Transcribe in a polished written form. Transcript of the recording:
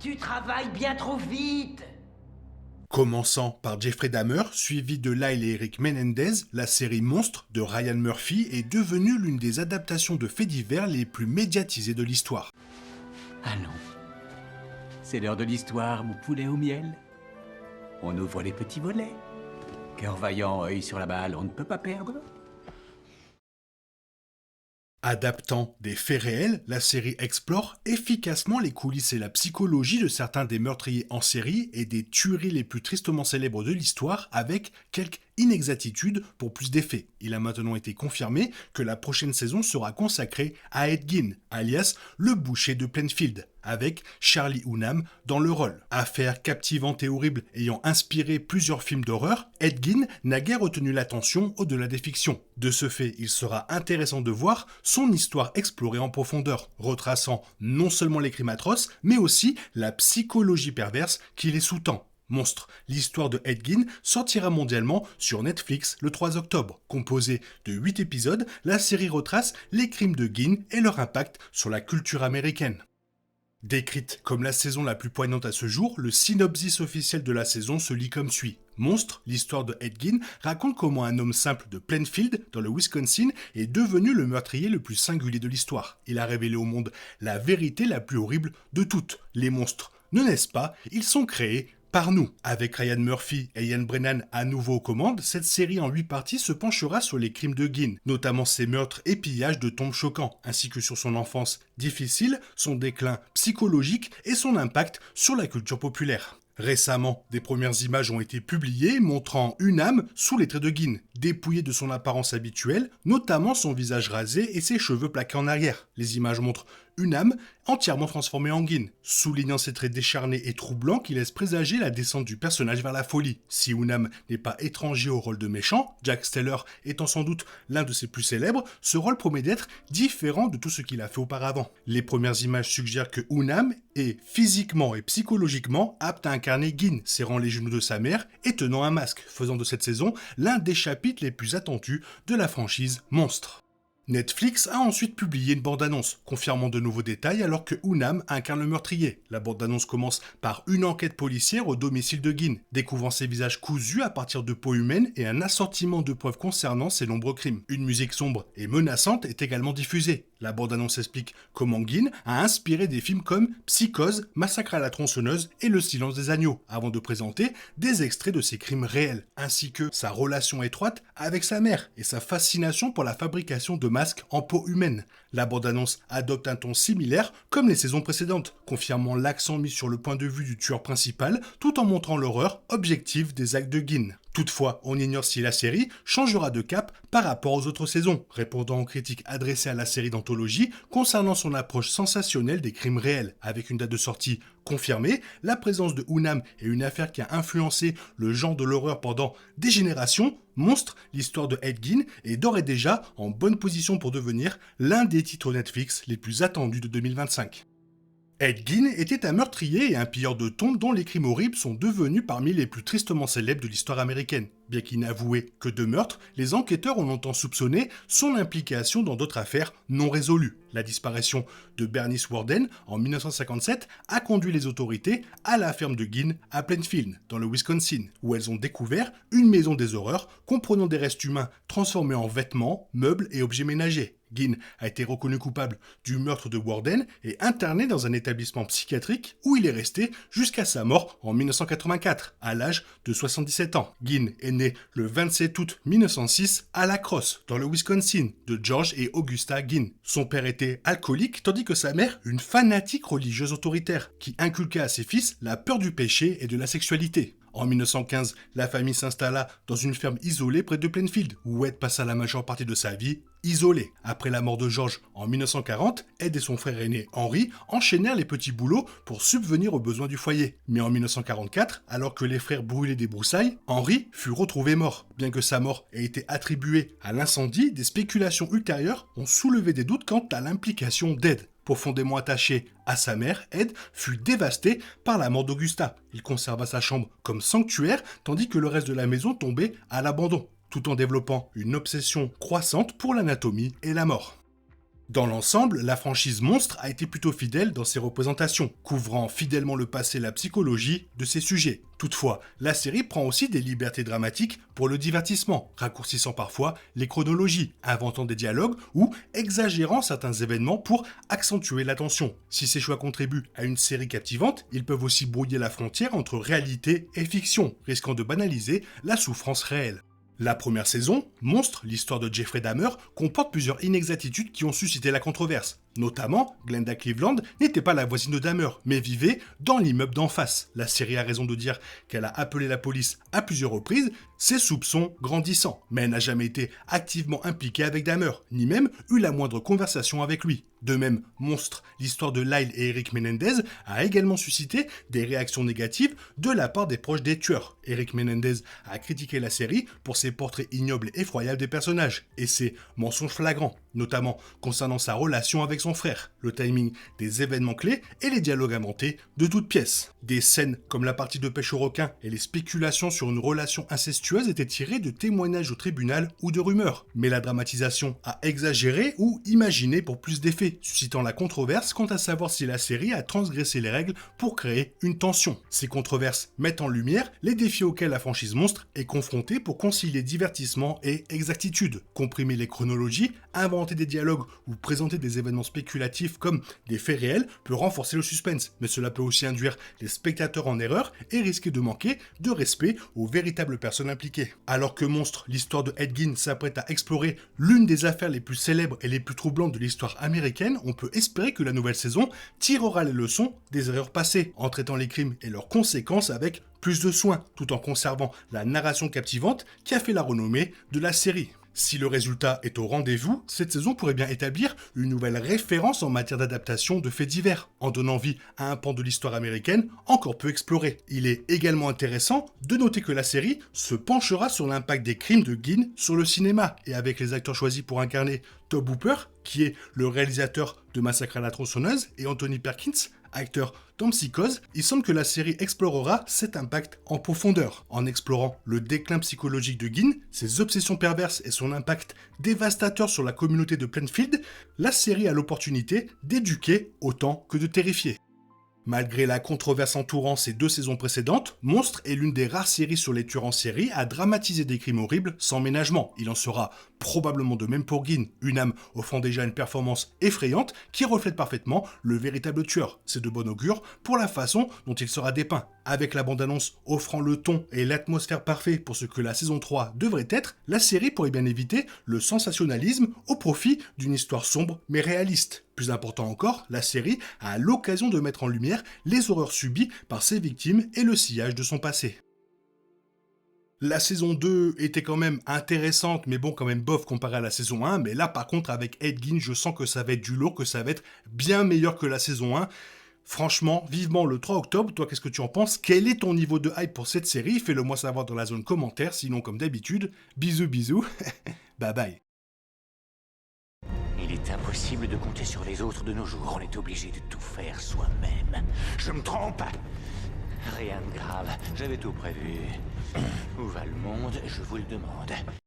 Tu travailles bien trop vite. Commençant par Jeffrey Dahmer, suivi de Lyle et Eric Menendez, la série Monstre de Ryan Murphy est devenue l'une des adaptations de faits divers les plus médiatisées de l'histoire. Allons. C'est l'heure de l'histoire, mon poulet au miel. On ouvre les petits volets. Cœur vaillant, œil sur la balle, on ne peut pas perdre. Adaptant des faits réels, la série explore efficacement les coulisses et la psychologie de certains des meurtriers en série et des tueries les plus tristement célèbres de l'histoire avec quelques inexactitudes pour plus d'effets. Il a maintenant été confirmé que la prochaine saison sera consacrée à Ed Gein, alias le boucher de Plainfield, avec Charlie Hunnam dans le rôle. Affaire captivante et horrible ayant inspiré plusieurs films d'horreur, Ed Gein n'a guère retenu l'attention au-delà des fictions. De ce fait, il sera intéressant de voir son histoire explorée en profondeur, retraçant non seulement les crimes atroces, mais aussi la psychologie perverse qui les sous-tend. Monstre, l'histoire de Ed Gein sortira mondialement sur Netflix le 3 octobre. Composée de 8 épisodes, la série retrace les crimes de Gein et leur impact sur la culture américaine. Décrite comme la saison la plus poignante à ce jour, le synopsis officiel de la saison se lit comme suit. Monstre, l'histoire de Ed Gein, raconte comment un homme simple de Plainfield, dans le Wisconsin, est devenu le meurtrier le plus singulier de l'histoire. Il a révélé au monde la vérité la plus horrible de toutes. Les monstres ne naissent pas, ils sont créés par nous. Avec Ryan Murphy et Ian Brennan à nouveau aux commandes, cette série en 8 parties se penchera sur les crimes de Gein, notamment ses meurtres et pillages de tombes choquants, ainsi que sur son enfance difficile, son déclin psychologique et son impact sur la culture populaire. Récemment, des premières images ont été publiées montrant Hunnam sous les traits de Gein, dépouillé de son apparence habituelle, notamment son visage rasé et ses cheveux plaqués en arrière. Les images montrent Hunnam entièrement transformé en Gein, soulignant ses traits décharnés et troublants qui laissent présager la descente du personnage vers la folie. Si Hunnam n'est pas étranger au rôle de méchant, Jack Steller étant sans doute l'un de ses plus célèbres, ce rôle promet d'être différent de tout ce qu'il a fait auparavant. Les premières images suggèrent que Hunnam est physiquement et psychologiquement apte à incarner Gein, serrant les genoux de sa mère et tenant un masque, faisant de cette saison l'un des chapitres les plus attendus de la franchise Monstre. Netflix a ensuite publié une bande-annonce, confirmant de nouveaux détails alors que Hunnam incarne le meurtrier. La bande-annonce commence par une enquête policière au domicile de Gein, découvrant ses visages cousus à partir de peau humaine et un assortiment de preuves concernant ses nombreux crimes. Une musique sombre et menaçante est également diffusée. La bande-annonce explique comment Gein a inspiré des films comme Psychose, Massacre à la tronçonneuse et Le silence des agneaux, avant de présenter des extraits de ses crimes réels, ainsi que sa relation étroite avec sa mère et sa fascination pour la fabrication de masques en peau humaine. La bande-annonce adopte un ton similaire comme les saisons précédentes, confirmant l'accent mis sur le point de vue du tueur principal, tout en montrant l'horreur objective des actes de Gein. Toutefois, on ignore si la série changera de cap par rapport aux autres saisons, répondant aux critiques adressées à la série d'anthologie concernant son approche sensationnelle des crimes réels. Avec une date de sortie confirmée, la présence de Hunnam et une affaire qui a influencé le genre de l'horreur pendant des générations, Monstre, l'histoire de Ed Gein, est d'ores et déjà en bonne position pour devenir l'un des titres Netflix les plus attendus de 2025. Ed Gein était un meurtrier et un pilleur de tombes dont les crimes horribles sont devenus parmi les plus tristement célèbres de l'histoire américaine. Bien qu'il n'avouait que 2 meurtres, les enquêteurs ont longtemps soupçonné son implication dans d'autres affaires non résolues. La disparition de Bernice Worden en 1957 a conduit les autorités à la ferme de Gein à Plainfield, dans le Wisconsin, où elles ont découvert une maison des horreurs comprenant des restes humains transformés en vêtements, meubles et objets ménagers. Gein a été reconnu coupable du meurtre de Worden et interné dans un établissement psychiatrique où il est resté jusqu'à sa mort en 1984, à l'âge de 77 ans. Gein est né le 27 août 1906 à La Crosse, dans le Wisconsin, de George et Augusta Gein. Son père était alcoolique, tandis que sa mère, une fanatique religieuse autoritaire, qui inculquait à ses fils la peur du péché et de la sexualité. En 1915, la famille s'installa dans une ferme isolée près de Plainfield, où Ed passa la majeure partie de sa vie isolé. Après la mort de George en 1940, Ed et son frère aîné Henry enchaînèrent les petits boulots pour subvenir aux besoins du foyer. Mais en 1944, alors que les frères brûlaient des broussailles, Henry fut retrouvé mort. Bien que sa mort ait été attribuée à l'incendie, des spéculations ultérieures ont soulevé des doutes quant à l'implication d'Ed. Profondément attaché à sa mère, Ed fut dévasté par la mort d'Augusta. Il conserva sa chambre comme sanctuaire, tandis que le reste de la maison tombait à l'abandon, tout en développant une obsession croissante pour l'anatomie et la mort. Dans l'ensemble, la franchise Monstre a été plutôt fidèle dans ses représentations, couvrant fidèlement le passé et la psychologie de ses sujets. Toutefois, la série prend aussi des libertés dramatiques pour le divertissement, raccourcissant parfois les chronologies, inventant des dialogues ou exagérant certains événements pour accentuer l'attention. Si ces choix contribuent à une série captivante, ils peuvent aussi brouiller la frontière entre réalité et fiction, risquant de banaliser la souffrance réelle. La première saison, Monstre, l'histoire de Jeffrey Dahmer, comporte plusieurs inexactitudes qui ont suscité la controverse. Notamment, Glenda Cleveland n'était pas la voisine de Dahmer, mais vivait dans l'immeuble d'en face. La série a raison de dire qu'elle a appelé la police à plusieurs reprises, ses soupçons grandissant. Mais elle n'a jamais été activement impliquée avec Dahmer, ni même eu la moindre conversation avec lui. De même, Monstre, l'histoire de Lyle et Eric Menendez, a également suscité des réactions négatives de la part des proches des tueurs. Eric Menendez a critiqué la série pour ses portraits ignobles et effroyables des personnages, et ses mensonges flagrants, notamment concernant sa relation avec son frère, le timing des événements clés et les dialogues inventés de toutes pièces. Des scènes comme la partie de pêche au requin et les spéculations sur une relation incestueuse étaient tirées de témoignages au tribunal ou de rumeurs. Mais la dramatisation a exagéré ou imaginé pour plus d'effets, suscitant la controverse quant à savoir si la série a transgressé les règles pour créer une tension. Ces controverses mettent en lumière les défis auxquels la franchise Monstre est confrontée pour concilier divertissement et exactitude, comprimer les chronologies, inventer des dialogues ou présenter des événements spéculatifs comme des faits réels peut renforcer le suspense, mais cela peut aussi induire les spectateurs en erreur et risquer de manquer de respect aux véritables personnes impliquées. Alors que Monstre, l'histoire de Ed Gein s'apprête à explorer l'une des affaires les plus célèbres et les plus troublantes de l'histoire américaine, on peut espérer que la nouvelle saison tirera les leçons des erreurs passées, en traitant les crimes et leurs conséquences avec plus de soin, tout en conservant la narration captivante qui a fait la renommée de la série. Si le résultat est au rendez-vous, cette saison pourrait bien établir une nouvelle référence en matière d'adaptation de faits divers, en donnant vie à un pan de l'histoire américaine encore peu exploré. Il est également intéressant de noter que la série se penchera sur l'impact des crimes de Gein sur le cinéma, et avec les acteurs choisis pour incarner Tobe Hooper, qui est le réalisateur de Massacre à la tronçonneuse, et Anthony Perkins, acteur dans Psychose, il semble que la série explorera cet impact en profondeur, en explorant le déclin psychologique de Gein, ses obsessions perverses et son impact dévastateur sur la communauté de Plainfield. La série a l'opportunité d'éduquer autant que de terrifier. Malgré la controverse entourant ces deux saisons précédentes, Monstre est l'une des rares séries sur les tueurs en série à dramatiser des crimes horribles sans ménagement. Il en sera probablement de même pour Gein, une âme offrant déjà une performance effrayante qui reflète parfaitement le véritable tueur. C'est de bon augure pour la façon dont il sera dépeint. Avec la bande-annonce offrant le ton et l'atmosphère parfait pour ce que la saison 3 devrait être, la série pourrait bien éviter le sensationnalisme au profit d'une histoire sombre mais réaliste. Plus important encore, la série a l'occasion de mettre en lumière les horreurs subies par ses victimes et le sillage de son passé. La saison 2 était quand même intéressante, mais bon, quand même bof comparé à la saison 1. Mais là, par contre, avec Ed Gein, je sens que ça va être du lourd, que ça va être bien meilleur que la saison 1. Franchement, vivement le 3 octobre, toi qu'est-ce que tu en penses? Quel est ton niveau de hype pour cette série? Fais-le moi savoir dans la zone commentaire, sinon comme d'habitude, bisous bisous, bye bye. Il est impossible de compter sur les autres de nos jours, on est obligé de tout faire soi-même. Je me trompe? Rien de grave, j'avais tout prévu. Où va le monde, je vous le demande.